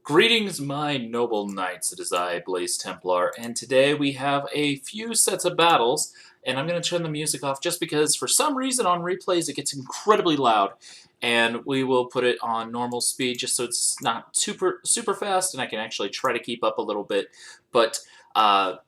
Greetings, my noble knights. It is I, Blaze Templar, and today we have a few sets of battles, and I'm going to turn the music off just because for some reason on replays it gets incredibly loud, and we will put it on normal speed just so it's not super fast, and I can actually try to keep up a little bit. But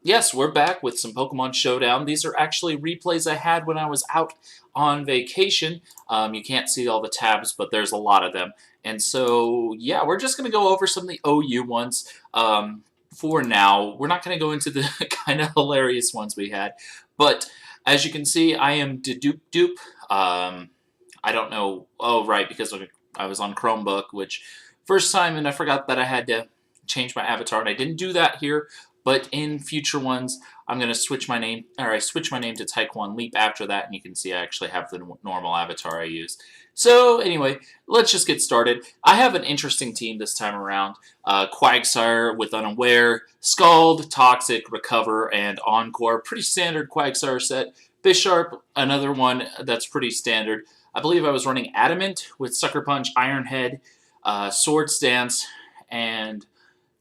yes, we're back with some Pokemon Showdown. These are actually replays I had when I was out on vacation. You can't see all the tabs, but there's a lot of them. And so, yeah, we're just going to go over some of the OU ones for now. We're not going to go into the kind of hilarious ones we had. But as you can see, I am Dupe. I don't know. Oh, right, because I was on Chromebook, which first time, and I forgot that I had to change my avatar, and I didn't do that here. But in future ones, I'm going to switch my name, or I switch my name to Taekwon Leap after that, and you can see I actually have the normal avatar I use. So anyway, let's just get started. I have an interesting team this time around. Quagsire with Unaware, Scald, Toxic, Recover, and Encore. Pretty standard Quagsire set. Bisharp, another one that's pretty standard. I believe I was running Adamant with Sucker Punch, Iron Head, Sword Stance, and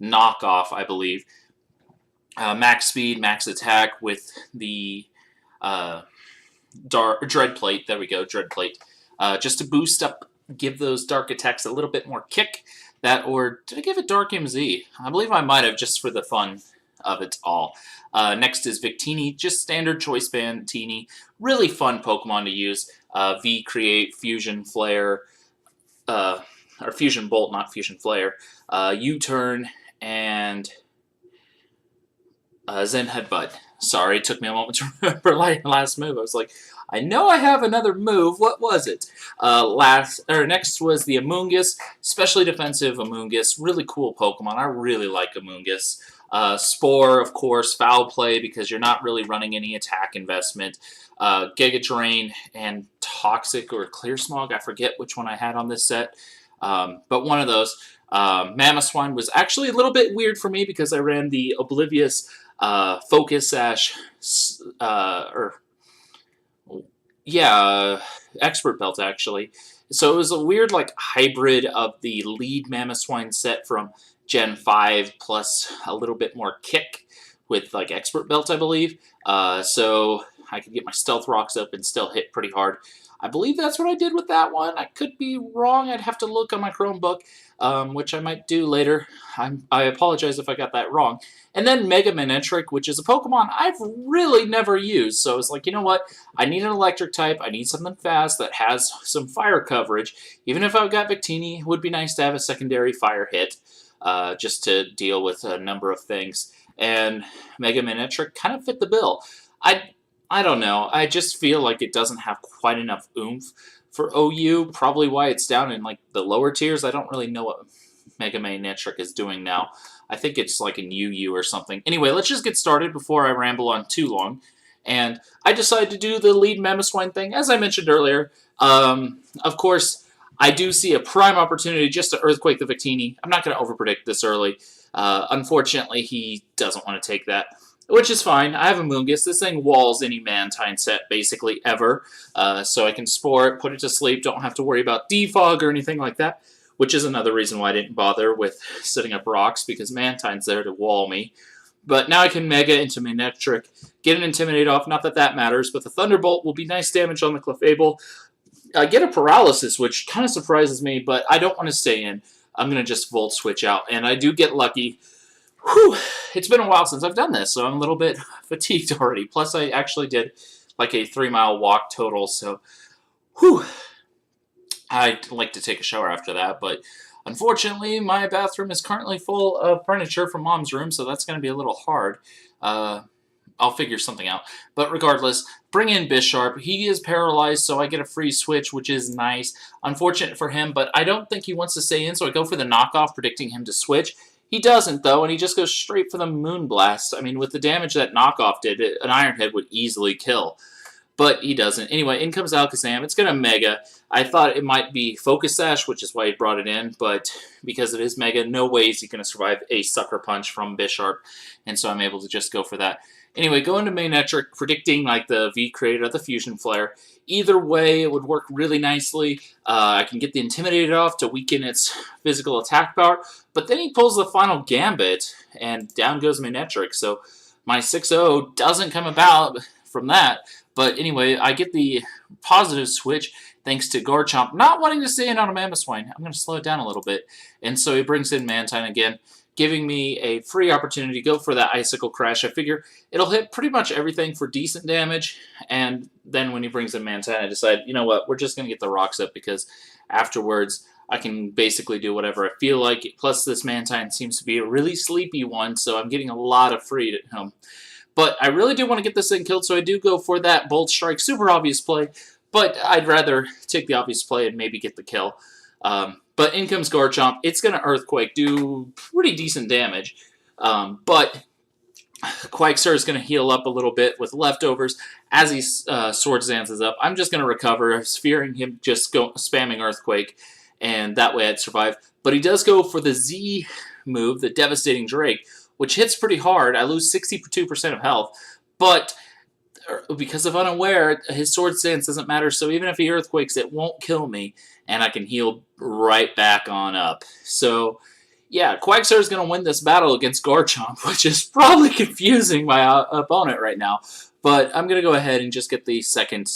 Knockoff, I believe. Max Speed, Max Attack with the Dread Plate. There we go, Dread Plate. Just to boost up, give those dark attacks a little bit more kick. That, or did I give it Dark MZ? I believe I might have, just for the fun of it all. Next is Victini, just standard Choice Band Teeny. Really fun Pokemon to use. V Create, Fusion Flare, or Fusion Bolt, not Fusion Flare. U-Turn, and Zen Headbutt. Sorry, it took me a moment to remember last move. I was like, I know I have another move. What was it? Next was the Amoonguss, specially defensive Amoonguss. Really cool Pokemon. I really like Amoonguss. Spore, of course, Foul Play because you're not really running any attack investment. Giga Drain and Toxic or Clear Smog. I forget which one I had on this set, but one of those. Mamoswine was actually a little bit weird for me because I ran the Oblivious Focus Sash, Expert Belt, actually. So it was a weird, like, hybrid of the lead Mamoswine set from Gen 5 plus a little bit more kick with, like, Expert Belt, I believe. So I could get my Stealth Rocks up and still hit pretty hard. I believe that's what I did with that one. I could be wrong. I'd have to look on my Chromebook, which I might do later. I apologize if I got that wrong. And then Mega Manectric, which is a Pokemon I've really never used. So it's like, you know what? I need an electric type. I need something fast that has some fire coverage. Even if I've got Victini, it would be nice to have a secondary fire hit just to deal with a number of things. And Mega Manectric kind of fit the bill. I don't know. I just feel like it doesn't have quite enough oomph for OU. Probably why it's down in like the lower tiers. I don't really know what Mega Manectric is doing now. I think it's like in UU or something. Anyway, let's just get started before I ramble on too long. And I decided to do the lead Mamoswine thing, as I mentioned earlier. Of course, I do see a prime opportunity just to Earthquake the Victini. I'm not going to overpredict this early. Unfortunately, he doesn't want to take that, which is fine. I have a Amoonguss. This thing walls any Mantine set, basically, ever. So I can Spore it, put it to sleep, don't have to worry about Defog or anything like that, which is another reason why I didn't bother with setting up rocks, because Mantine's there to wall me. But now I can Mega into Manectric, get an Intimidate off, not that that matters, but the Thunderbolt will be nice damage on the Clefable. I get a Paralysis, which kind of surprises me, but I don't want to stay in. I'm going to just Volt Switch out, and I do get lucky. Whew, it's been a while since I've done this, so I'm a little bit fatigued already. Plus, I actually did like a 3-mile walk total, so whew. I'd like to take a shower after that, but unfortunately, my bathroom is currently full of furniture from Mom's room, so that's going to be a little hard. I'll figure something out. But regardless, bring in Bisharp. He is paralyzed, so I get a free switch, which is nice. Unfortunate for him, but I don't think he wants to stay in, so I go for the knockoff, predicting him to switch. He doesn't, though, and he just goes straight for the Moonblast. I mean, with the damage that knockoff did, an Iron Head would easily kill. But he doesn't. Anyway, in comes Alakazam. It's going to Mega. I thought it might be Focus Sash, which is why he brought it in, but because it is Mega, no way is he going to survive a Sucker Punch from Bisharp, and so I'm able to just go for that. Anyway, going to main Etric, predicting like the V-Crate or the Fusion Flare. Either way, it would work really nicely. I can get the Intimidated off to weaken its physical attack power, but then he pulls the final Gambit, and down goes main Etric. So my 6-0 doesn't come about from that. But anyway, I get the positive switch thanks to Garchomp not wanting to stay in on a Mamoswine. I'm going to slow it down a little bit. And so he brings in Mantine again, giving me a free opportunity to go for that Icicle Crash. I figure it'll hit pretty much everything for decent damage, and then when he brings in Mantine, I decide, you know what, we're just going to get the rocks up, because afterwards I can basically do whatever I feel like. Plus, this Mantine seems to be a really sleepy one, so I'm getting a lot of free at home. But I really do want to get this thing killed, so I do go for that Bolt Strike. Super obvious play, but I'd rather take the obvious play and maybe get the kill. But in comes Garchomp. It's going to Earthquake, do pretty decent damage. But Quagsire is going to heal up a little bit with leftovers as he Swords Dances up. I'm just going to recover, fearing him just spamming Earthquake, and that way I'd survive. But he does go for the Z move, the Devastating Drake, which hits pretty hard. I lose 62% of health, but because of Unaware, his Sword Stance doesn't matter, so even if he Earthquakes, it won't kill me, and I can heal right back on up. So, yeah, Quagsire is going to win this battle against Garchomp, which is probably confusing my opponent right now, but I'm going to go ahead and just get the second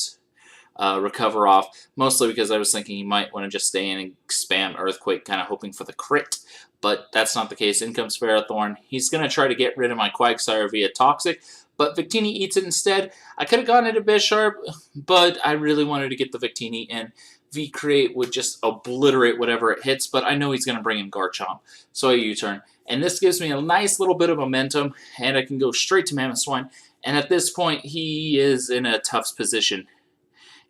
recover off, mostly because I was thinking he might want to just stay in and spam Earthquake, kind of hoping for the crit, but that's not the case. In comes Ferrothorn. He's going to try to get rid of my Quagsire via Toxic, but Victini eats it instead. I could have gone into Bisharp, but I really wanted to get the Victini in. V-Create would just obliterate whatever it hits, but I know he's going to bring in Garchomp, so I U-turn. And this gives me a nice little bit of momentum, and I can go straight to Mamoswine. And at this point, he is in a tough position,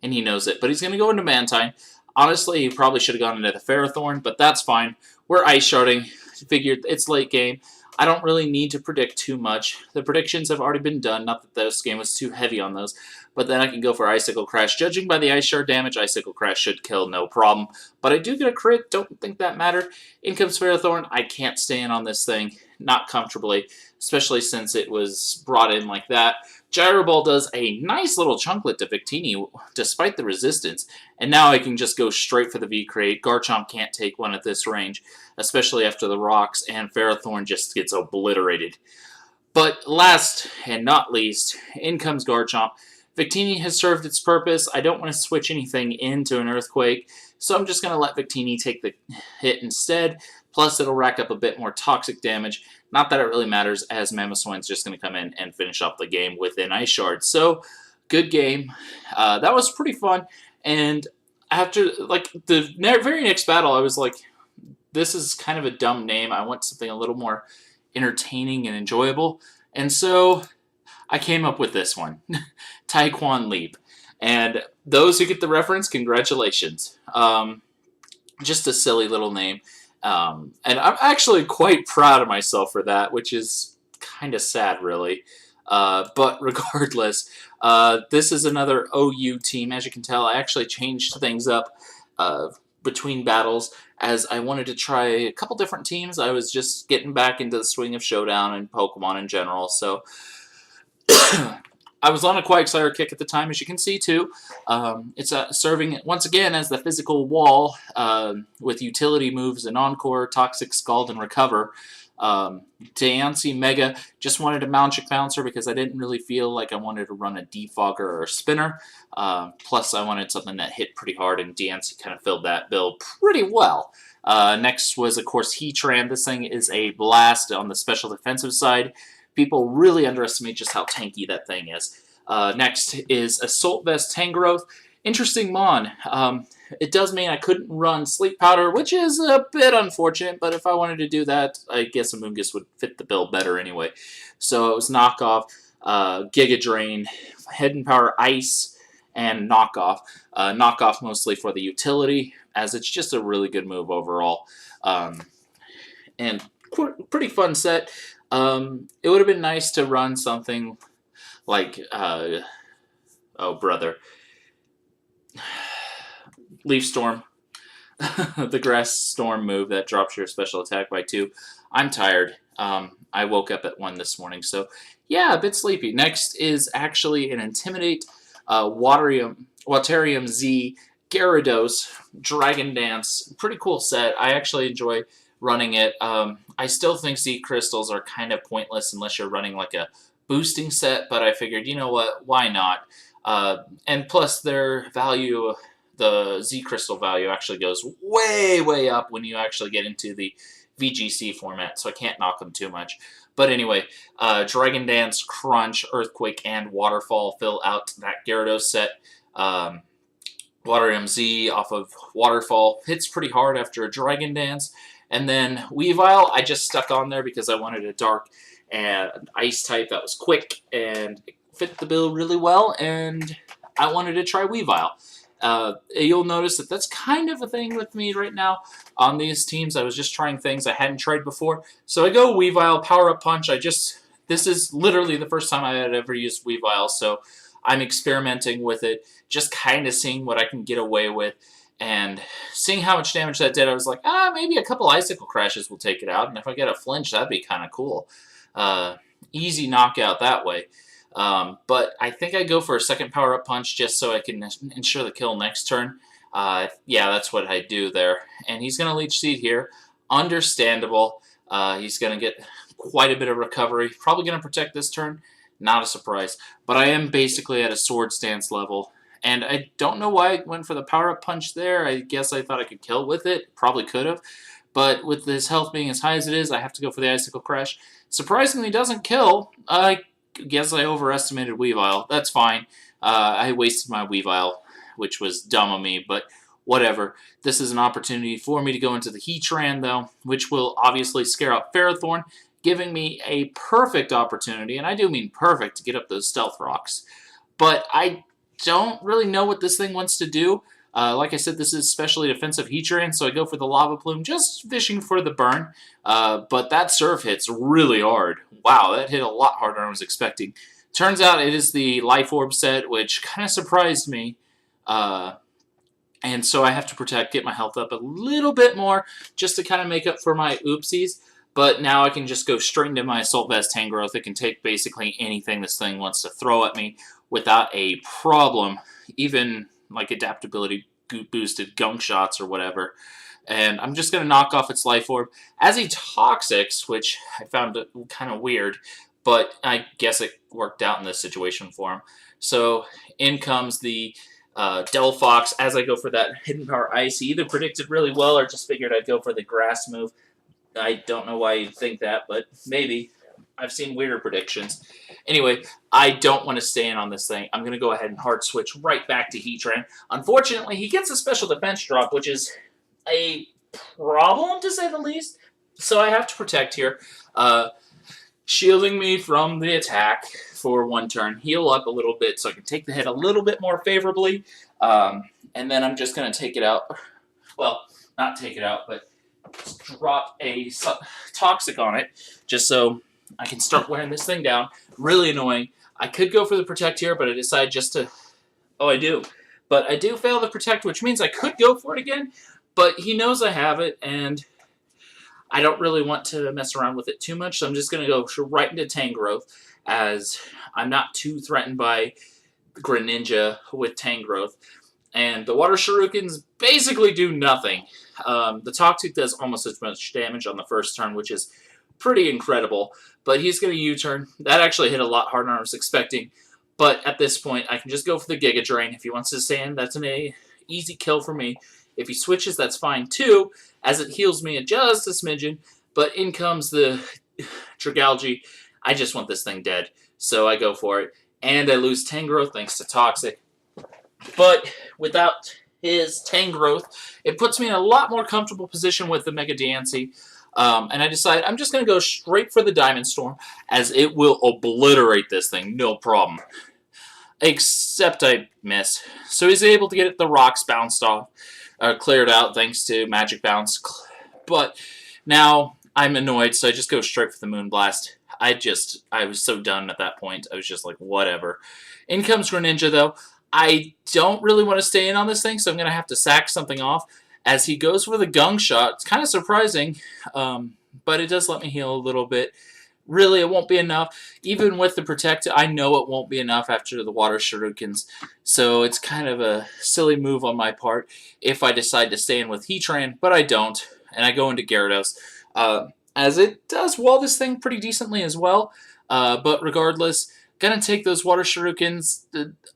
and he knows it. But he's going to go into Mantine. Honestly, he probably should have gone into the Ferrothorn, but that's fine. We're Ice Sharding. Figured it's late game. I don't really need to predict too much. The predictions have already been done, not that this game was too heavy on those. But then I can go for Icicle Crash. Judging by the Ice Shard damage, Icicle Crash should kill, no problem. But I do get a crit, don't think that mattered. In comes Ferrothorn. I can't stay in on this thing, not comfortably, especially since it was brought in like that. Gyro Ball does a nice little chunklet to Victini, despite the resistance. And now I can just go straight for the V-Crate. Garchomp can't take one at this range, especially after the rocks, and Ferrothorn just gets obliterated. But last and not least, in comes Garchomp. Victini has served its purpose. I don't want to switch anything into an Earthquake, so I'm just going to let Victini take the hit instead. Plus, it'll rack up a bit more toxic damage. Not that it really matters, as Mamoswine's just going to come in and finish off the game with an Ice Shard. So, good game. That was pretty fun. And after, like, the very next battle, I was like, this is kind of a dumb name. I want something a little more entertaining and enjoyable. And so, I came up with this one. Taekwon Leap. And those who get the reference, congratulations. Just a silly little name. And I'm actually quite proud of myself for that, which is kind of sad, really. But regardless, this is another OU team. As you can tell, I actually changed things up between battles, as I wanted to try a couple different teams. I was just getting back into the swing of Showdown and Pokemon in general, so I was on a Quagsire kick at the time, as you can see, too. It's serving, once again, as the physical wall with utility moves and Encore, Toxic, Scald, and Recover. Diancie Mega just wanted a Magic Bouncer because I didn't really feel like I wanted to run a Defogger or a Spinner. Plus, I wanted something that hit pretty hard, and Diancie kind of filled that bill pretty well. Next was, of course, Heatran. This thing is a blast on the special defensive side. People really underestimate just how tanky that thing is. Next is Assault Vest Tangrowth. Interesting mon. It does mean I couldn't run Sleep Powder, which is a bit unfortunate, but if I wanted to do that, I guess Amoonguss would fit the bill better anyway. So it was Knockoff, Giga Drain, Hidden Power Ice, and Knockoff. Knockoff mostly for the utility, as it's just a really good move overall. And pretty fun set. It would have been nice to run something like, oh brother, Leaf Storm. the Grass Storm move that drops your special attack by 2. I'm tired. I woke up at 1 this morning, so yeah, a bit sleepy. Next is actually an Intimidate Waterium Z Gyarados Dragon Dance. Pretty cool set. I actually enjoy running it. I still think Z Crystals are kind of pointless unless you're running like a boosting set, but I figured, you know what, why not? And plus their value, the Z Crystal value actually goes way, way up when you actually get into the VGC format, so I can't knock them too much. But anyway, Dragon Dance, Crunch, Earthquake, and Waterfall fill out that Gyarados set. Water MZ off of Waterfall hits pretty hard after a Dragon Dance. And then Weavile, I just stuck on there because I wanted a Dark and Ice type that was quick and fit the bill really well, and I wanted to try Weavile. You'll notice that that's kind of a thing with me right now on these teams. I was just trying things I hadn't tried before. So I go Weavile, Power Up Punch. This is literally the first time I had ever used Weavile, so I'm experimenting with it, just kind of seeing what I can get away with. And seeing how much damage that did, I was like, maybe a couple Icicle Crashes will take it out. And if I get a flinch, that'd be kind of cool. Easy knockout that way. But I think I go for a second Power-Up Punch just so I can ensure the kill next turn. Yeah, that's what I do there. And he's going to Leech Seed here. Understandable. He's going to get quite a bit of recovery. Probably going to protect this turn. Not a surprise. But I am basically at a Swords Dance level. And I don't know why I went for the Power-Up Punch there. I guess I thought I could kill with it. Probably could have. But with his health being as high as it is, I have to go for the Icicle Crash. Surprisingly, doesn't kill. I guess I overestimated Weavile. That's fine. I wasted my Weavile, which was dumb of me, but whatever. This is an opportunity for me to go into the Heatran, though, which will obviously scare out Ferrothorn, giving me a perfect opportunity, and I do mean perfect, to get up those Stealth Rocks. But I don't really know what this thing wants to do. Like I said, this is specially defensive Heatran, so I go for the Lava Plume, just fishing for the burn. But that Surf hits really hard. Wow, that hit a lot harder than I was expecting. Turns out it is the Life Orb set, which kind of surprised me. And so I have to get my health up a little bit more, just to kind of make up for my oopsies. But now I can just go straight into my Assault Vest Tangrowth. It can take basically anything this thing wants to throw at me without a problem, even like adaptability boosted gunk shots or whatever. And I'm just going to knock off its Life Orb as he Toxics, which I found kind of weird, but I guess it worked out in this situation for him. So in comes the Delphox as I go for that Hidden Power Ice. He either predicted really well or just figured I'd go for the Grass move. I don't know why you'd think that, but maybe. I've seen weirder predictions. Anyway, I don't want to stay in on this thing. I'm going to go ahead and hard switch right back to Heatran. Unfortunately, he gets a special defense drop, which is a problem, to say the least. So I have to protect here. Shielding me from the attack for one turn. Heal up a little bit so I can take the hit a little bit more favorably. And then I'm just going to take it out. Well, not take it out, but drop a Toxic on it just so I can start wearing this thing down. Really annoying. I could go for the Protect here, but I decided just to... Oh, I do. But I do fail the Protect, which means I could go for it again, but he knows I have it, and I don't really want to mess around with it too much, so I'm just going to go right into Tangrowth, as I'm not too threatened by Greninja with Tangrowth. And the Water Shurikens basically do nothing. The Toxic does almost as much damage on the first turn, which is pretty incredible. But he's going to U-turn. That actually hit a lot harder than I was expecting. But at this point, I can just go for the Giga Drain. If he wants to stand, that's an easy kill for me. If he switches, that's fine too, as it heals me just a smidgen. But in comes the Dragalge. I just want this thing dead. So I go for it. And I lose Tangrowth thanks to Toxic. But without his Tangrowth, it puts me in a lot more comfortable position with the Mega Diancie. And I decide I'm just going to go straight for the Diamond Storm, as it will obliterate this thing, no problem. Except I miss. So he's able to get the rocks bounced off, cleared out thanks to Magic Bounce. But now I'm annoyed, so I just go straight for the Moonblast. I was so done at that point. I was just like, whatever. In comes Greninja, though. I don't really want to stay in on this thing, so I'm going to have to sack something off. as he goes for the gung shot. It's kind of surprising, but it does let me heal a little bit. Really, it won't be enough. Even with the protected, I know it won't be enough after the water shurikens. So it's kind of a silly move on my part if I decide to stay in with Heatran, but I don't. And I go into Gyarados. As it does wall this thing pretty decently as well. But regardless, gonna take those water shurikens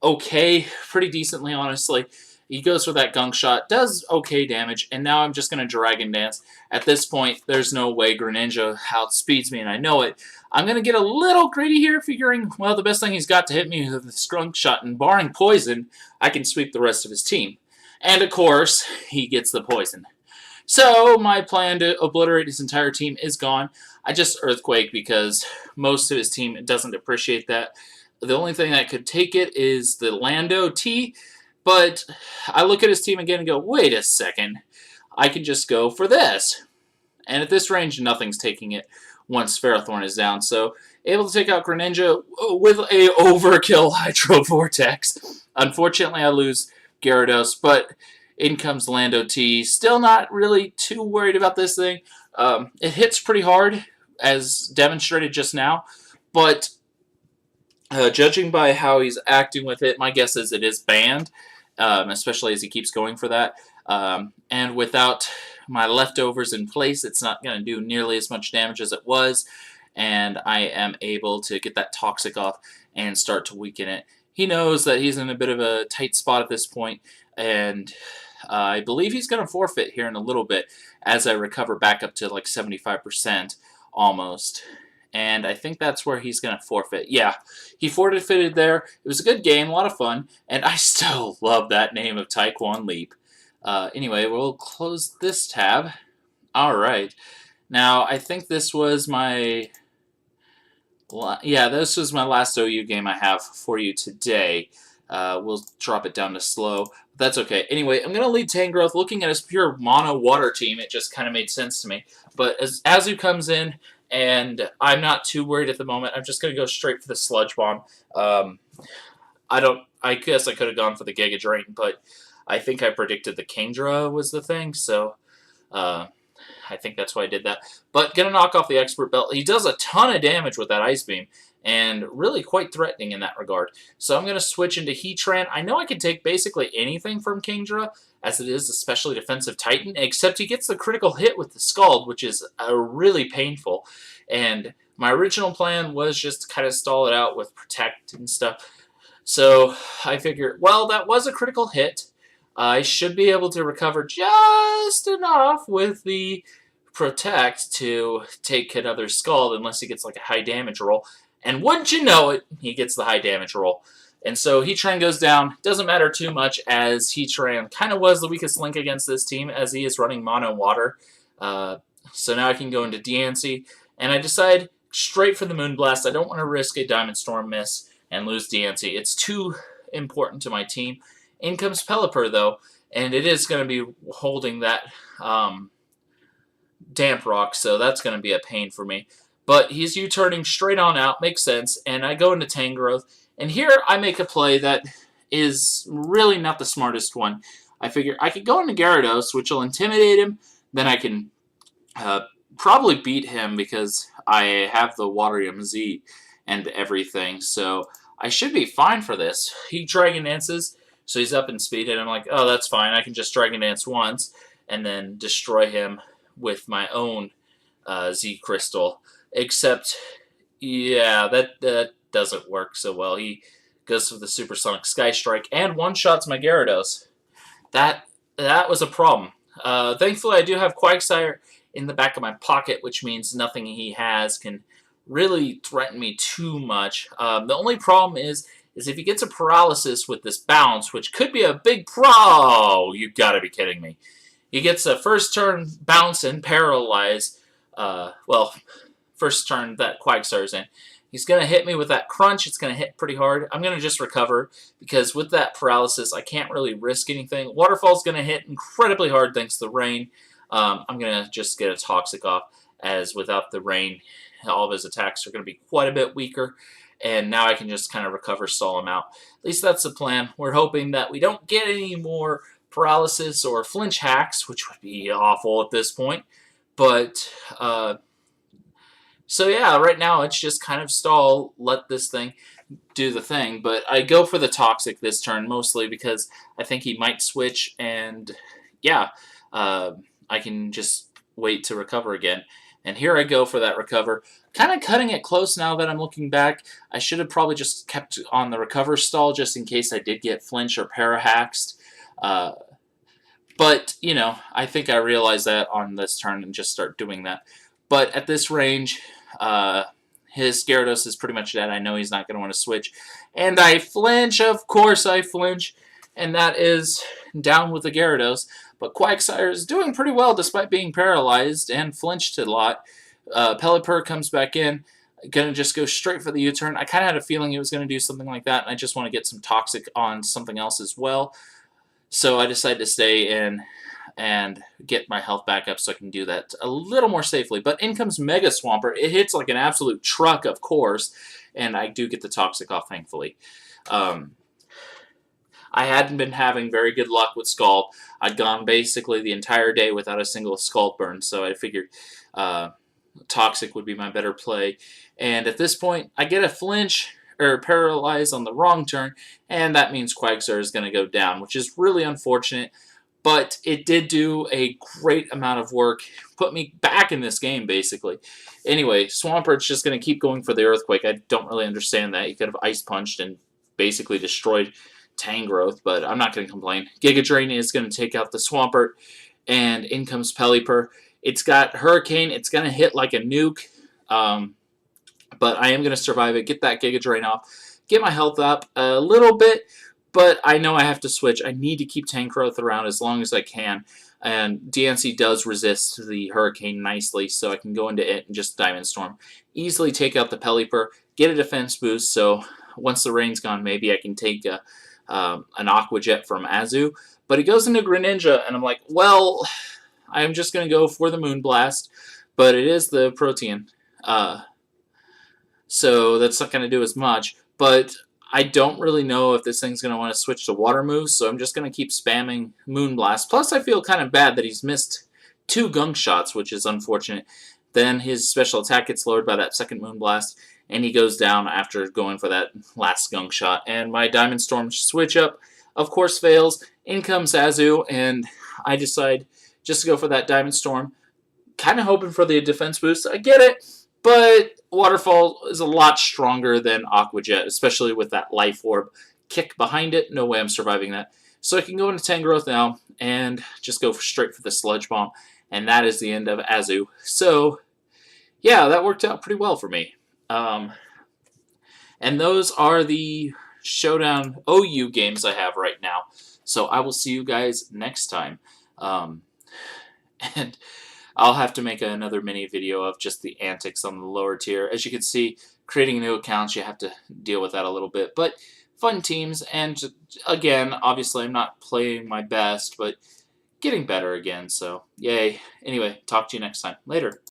okay, pretty decently, honestly. He goes for that gunk shot, does okay damage, and now I'm just going to Dragon Dance. At this point, there's no way Greninja outspeeds me, and I know it. I'm going to get a little greedy here, figuring, well, the best thing he's got to hit me with the gunk shot, and barring poison, I can sweep the rest of his team. And, of course, he gets the poison. So, my plan to obliterate his entire team is gone. I just Earthquake because most of his team doesn't appreciate that. The only thing that could take it is the Lando T, but I look at his team again and go, wait a second, I can just go for this. And at this range, nothing's taking it once Ferrothorn is down. So, able to take out Greninja with a overkill Hydro Vortex. Unfortunately, I lose Gyarados, but in comes Lando T. Still not really too worried about this thing. It hits pretty hard, as demonstrated just now, but judging by how he's acting with it, my guess is it is banned. Especially as he keeps going for that. And without my leftovers in place, it's not going to do nearly as much damage as it was, and I am able to get that Toxic off and start to weaken it. He knows that he's in a bit of a tight spot at this point, and I believe he's going to forfeit here in a little bit as I recover back up to like 75% almost. And I think that's where he's going to forfeit. Yeah, he forfeited there. It was a good game, a lot of fun, and I still love that name of Taekwon Leap. Anyway, we'll close this tab. All right. Now, I think this was my... Yeah, this was my last OU game I have for you today. We'll drop it down to slow. That's okay. Anyway, I'm going to lead Tangrowth. Looking at his pure mono water team, it just kind of made sense to me. But as Azu comes in, and I'm not too worried at the moment. I'm just going to go straight for the Sludge Bomb. I guess I could have gone for the Giga Drain, but I think I predicted the Kingdra was the thing, so I think that's why I did that. But going to knock off the Expert Belt. He does a ton of damage with that Ice Beam, and really quite threatening in that regard. So I'm going to switch into Heatran. I know I can take basically anything from Kingdra, as it is a specially defensive Titan, except he gets the critical hit with the Scald, which is really painful. And my original plan was just to kind of stall it out with Protect and stuff. So I figured, well, that was a critical hit. I should be able to recover just enough with the Protect to take another Scald, unless he gets like a high damage roll. And wouldn't you know it, he gets the high damage roll. And so Heatran goes down. Doesn't matter too much, as Heatran kind of was the weakest link against this team, as he is running mono water. So now I can go into Diancie, and I decide straight for the Moonblast. I don't want to risk a Diamond Storm miss and lose Diancie. It's too important to my team. In comes Pelipper, though, and it is going to be holding that Damp Rock, so that's going to be a pain for me. But he's U-turning straight on out, makes sense, and I go into Tangrowth. And here I make a play that is really not the smartest one. I figure I could go into Gyarados, which will intimidate him. Then I can probably beat him because I have the Waterium Z and everything. So I should be fine for this. He Dragon Dances, so he's up in speed, and I'm like, oh, that's fine. I can just Dragon Dance once and then destroy him with my own Z Crystal. Except, yeah, that doesn't work so well. He goes for the Supersonic Sky Strike and one-shots my Gyarados. That was a problem. Thankfully, I do have Quagsire in the back of my pocket, which means nothing he has can really threaten me too much. The only problem is if he gets a paralysis with this bounce, which could be a big pro. You gotta be kidding me. He gets a first turn bounce and paralyze. First turn that Quagsire's in. He's going to hit me with that crunch. It's going to hit pretty hard. I'm going to just recover because with that paralysis, I can't really risk anything. Waterfall's going to hit incredibly hard thanks to the rain. I'm going to just get a Toxic off, as without the rain, all of his attacks are going to be quite a bit weaker. And now I can just kind of recover, stall him out. At least that's the plan. We're hoping that we don't get any more paralysis or flinch hacks, which would be awful at this point. But, so yeah, right now it's just kind of stall, let this thing do the thing. But I go for the Toxic this turn, mostly because I think he might switch, and yeah, I can just wait to recover again. And here I go for that recover. Kind of cutting it close now that I'm looking back. I should have probably just kept on the recover stall just in case I did get flinch or parahaxed. But, you know, I think I realized that on this turn and just start doing that. But at this range, his Gyarados is pretty much dead. I know he's not going to want to switch. And I flinch. Of course I flinch. And that is down with the Gyarados. But Quagsire is doing pretty well despite being paralyzed and flinched a lot. Pelipper comes back in. Going to just go straight for the U-turn. I kind of had a feeling he was going to do something like that. And I just want to get some Toxic on something else as well. So I decided to stay in and get my health back up so I can do that a little more safely. But in comes Mega Swampert. It hits like an absolute truck, of course. And I do get the Toxic off, thankfully. I hadn't been having very good luck with Scald. I'd gone basically the entire day without a single Scald burn, so I figured Toxic would be my better play. And at this point, I get a flinch or paralyze on the wrong turn, and that means Quagsire is going to go down, which is really unfortunate. But it did do a great amount of work, put me back in this game, basically. Anyway, Swampert's just going to keep going for the Earthquake. I don't really understand that. He could have Ice Punched and basically destroyed Tangrowth, but I'm not going to complain. Giga Drain is going to take out the Swampert, and in comes Pelipper. It's got Hurricane. It's going to hit like a nuke, but I am going to survive it, get that Giga Drain off, get my health up a little bit, but I know I have to switch. I need to keep Tangrowth around as long as I can, and DNC does resist the Hurricane nicely, so I can go into it and just Diamond Storm. Easily take out the Pelipper, get a defense boost, so once the rain's gone, maybe I can take an Aqua Jet from Azu. But he goes into Greninja, and I'm like, well, I'm just going to go for the Moonblast, but it is the Protean. So that's not going to do as much, but I don't really know if this thing's going to want to switch to Water moves, so I'm just going to keep spamming Moonblast. Plus, I feel kind of bad that he's missed 2 Gunk Shots, which is unfortunate. Then his special attack gets lowered by that second Moonblast, and he goes down after going for that last Gunk Shot. And my Diamond Storm switch up, of course, fails. In comes Azu, and I decide just to go for that Diamond Storm. Kind of hoping for the defense boost. I get it, but Waterfall is a lot stronger than Aqua Jet, especially with that Life Orb kick behind it. No way I'm surviving that. So I can go into Tangrowth now and just go straight for the Sludge Bomb. And that is the end of Azu. So, yeah, that worked out pretty well for me. And those are the Showdown OU games I have right now. So I will see you guys next time. And I'll have to make another mini video of just the antics on the lower tier. As you can see, creating new accounts, you have to deal with that a little bit. But fun teams, and again, obviously I'm not playing my best, but getting better again, so yay. Anyway, talk to you next time. Later.